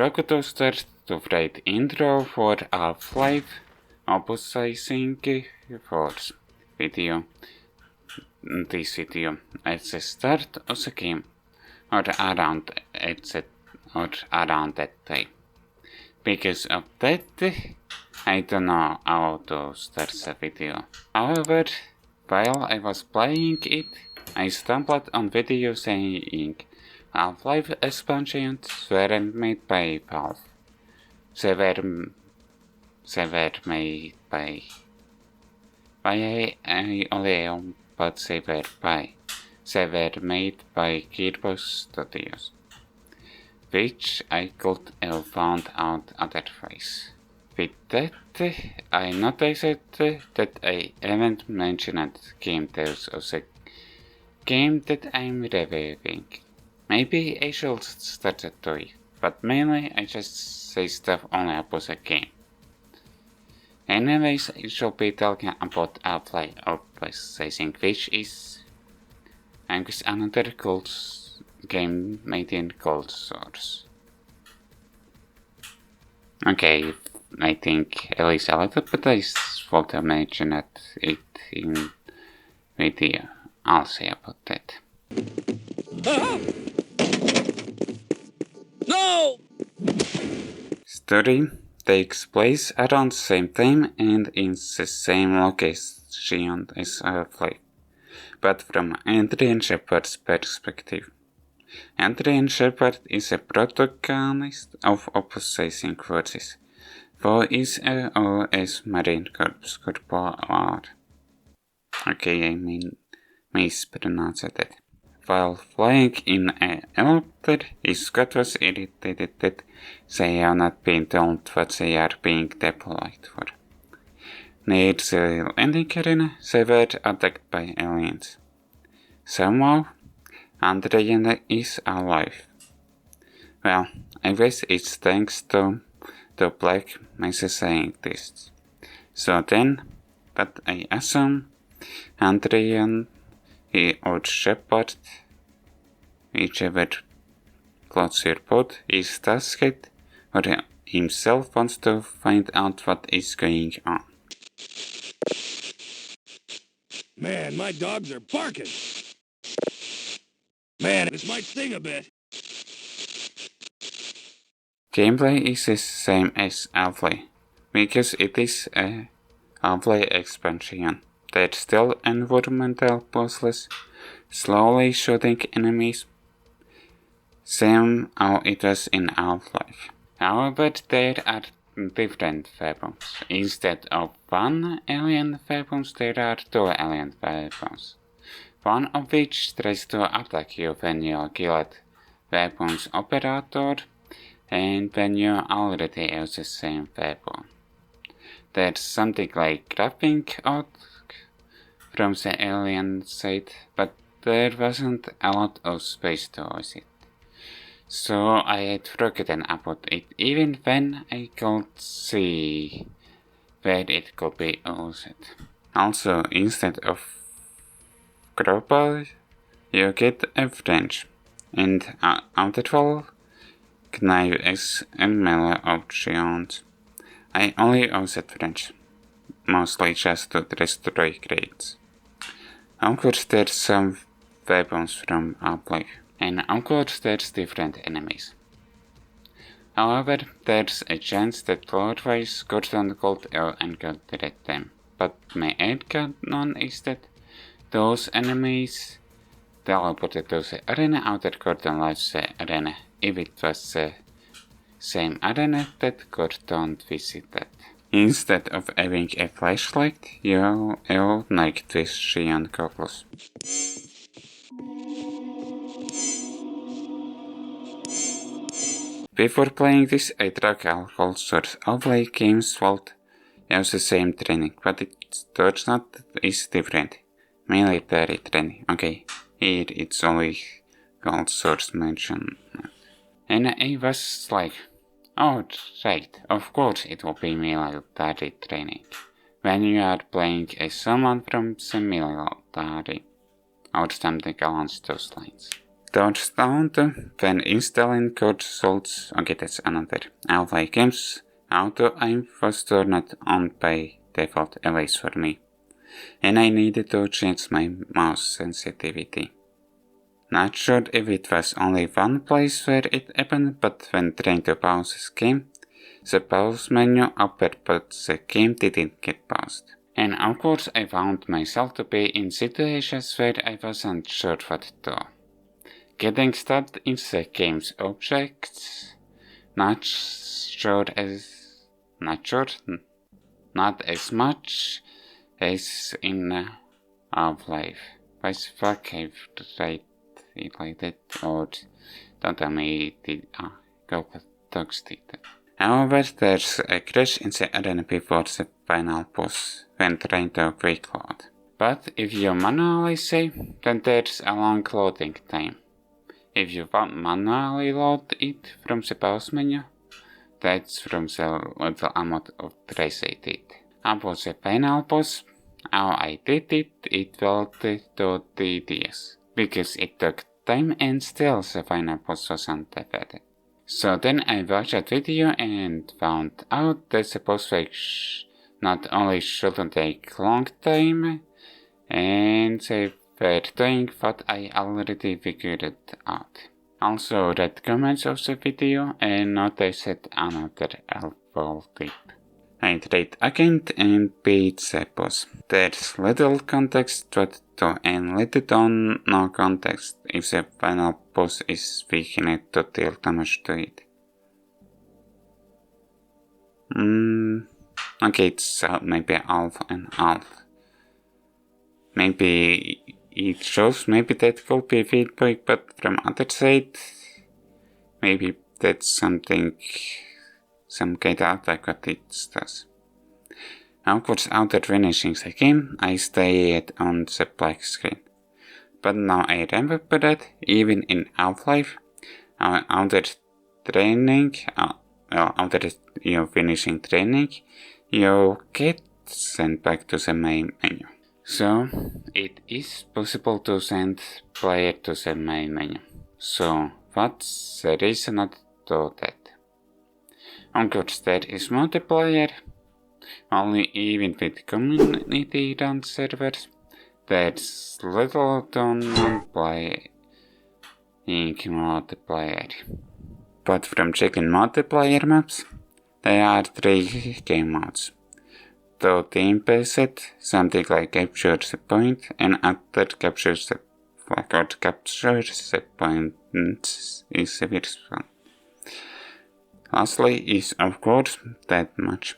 forgot to start to write intro for Half-Life opposing for video. This video at the start of the game or around that day. Because of that, I don't know how to start the video. However, while I was playing it, I stumbled on video saying Half-Life expansions weren't made by Valve. They were made by Oleum, but they were made by Gearbox Studios, which I could have found out otherwise. With that, I noticed that I haven't mentioned game titles of the game that I'm reviewing. Maybe I should start that too, but mainly I just say stuff only about the game. Anyways, I shall be talking about Half-Life opposing, which is another cold game made in cold source. Okay, I think at least a little bit I thought I mentioned it in video. I'll say about that. No! Story takes place around the same time and in the same location as Half-Life, but from Andrian Shepard's perspective. Andrian Shepard is a protagonist of opposing forces, who is a US Marine Corps corporal. Okay, I mispronounced that. While flying in a helicopter, his squad was irritated that they have not been told what they are being deployed for. Near the landing arena, they were attacked by aliens. Somehow, Andrian is alive. Well, I guess it's thanks to the black mesa scientists. So then, but I assume Andrian or Shepard, whichever floats your boat, is tasked or himself wants to find out what is going on. Man, my dogs are barking. Man, this might sting a bit. Gameplay is the same as Half-Life, because it is a Half-Life expansion. There's still environmental puzzles, slowly shooting enemies, same how it was in Half-Life. However, there are different weapons. Instead of one alien weapons, there are two alien weapons. One of which tries to attack you when you kill weapons operator and when you already have the same weapon. There's something like grabbing out from the alien side, but there wasn't a lot of space to use it. So I had forgotten about it even when I could see where it could be used. Also, instead of global, you get a French, and outfall knives and melee options. I only used French, mostly just to destroy crates. Of course, there's some weapons from Half-Life, and of course there's different enemies. However, there's a chance that Cloudwise Gordon could have encountered them, but my headcanon is that those enemies teleported to the arena after Gordon left the arena, if it was the same arena that Gordon visited. Instead of having a flashlight, you have night vision goggles. Before playing this, I tried all sorts of like games that have the same training, but it turns out it's different. Military training. Okay, here it's only gold source mentioned. And I was like, oh right, of course it will be military training. When you are playing as someone from the military, or something along those lines. touchdown when installing code results. Okay, that's another. Half-Life games auto aim was turned on by default, at least for me, and I needed to change my mouse sensitivity. Not sure if it was only one place where it happened, but when trying to pause this game, the pause menu appeared but the game didn't get paused. And of course I found myself to be in situations where I wasn't sure what to do. Getting stuck in the game's objects, not as much as in Half-Life. Why the fuck I've tried it like that, or don't tell me Google Docs did that. However, there's a crash in the arena before the final boss when trying to quick load. But if you manually save, then there's a long loading time. If you manually load it from the pause menu, that's from the little amount of trace I did. About the final boss, how I did it, it felt too tedious, because it took time and still the final boss wasn't defeated. So then I watched a video and found out that the boss fight not only shouldn't take long time, and they were doing what I already figured out. Also read comments of the video and noticed another helpful tip. I tried again and beat the boss. There's little context to and little to no context if the final boss is weak enough to deal damage to it. Okay, it's maybe half and half. Maybe it shows, maybe that could be feedback, but from other side, maybe that's something, some kind of attack what it does. Of course, after finishing the game, I stayed on the black screen. But now I remember that even in Half-Life, after training, after you finishing training, you get sent back to the main menu. So, it is possible to send player to the main menu. So, what's the reason not to that? Of course, there is multiplayer, only even with community run servers. There's little to none playing multiplayer. But from checking multiplayer maps, there are 3 game modes. The team-based, something like capture the point, and other captures the flag or captures the point is the first one. Lastly is of course deathmatch.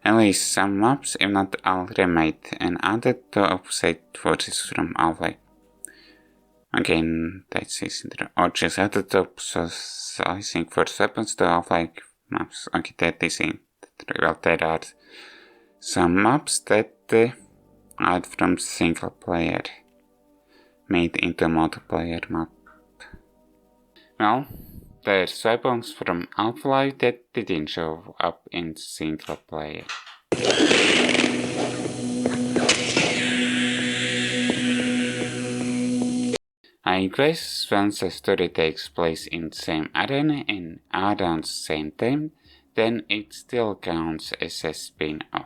At least some maps, if not all, remade and added to opposite forces from Half-Life. Again, that's intro. Or just added up, so I think first weapons to Half-Life maps. Okay, that is intro. Well, there are some maps that are from single player, made into multiplayer map. Well, there's weapons from Half-Life that didn't show up in single player. I guess once the story takes place in the same arena and around the same time, then it still counts as a spin-off.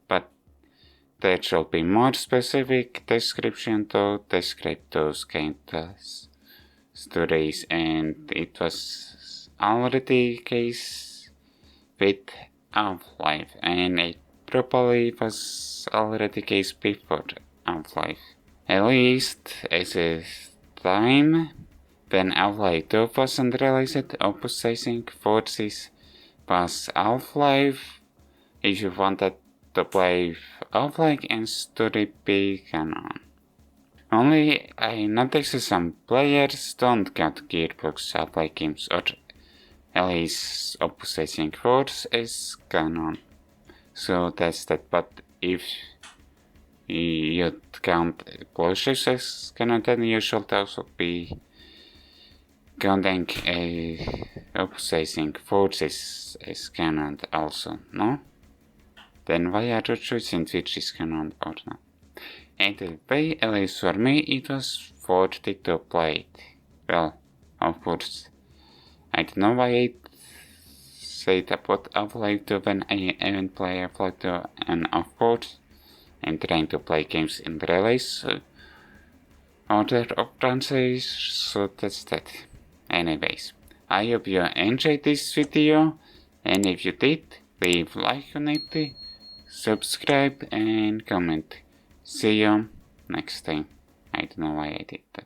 But there should be more specific description to describe those kind of stories, and it was already the case with Half-Life, and it probably was already the case before Half-Life. At least at the time when Half-Life 2 wasn't released, opposing forces was Half-Life. If you wanted to play Half-Life and story be canon. Only I noticed some players don't count Gearbox Software games, or at least opposing force as canon. So that's that, but if you count closures as canon, then you should also be counting opposing forces as canon also, no? Then why are you choosing which is canon or not? Anyway, at least for me, it was forced it to play it. Well, of course, I don't know why I said about Half-Life 2 when I even play Half-Life 2, and of course, I'm trying to play games in release order of franchise, so that's that. Anyways, I hope you enjoyed this video, and if you did, leave like on it, subscribe and comment. See you next time. I don't know why I did that.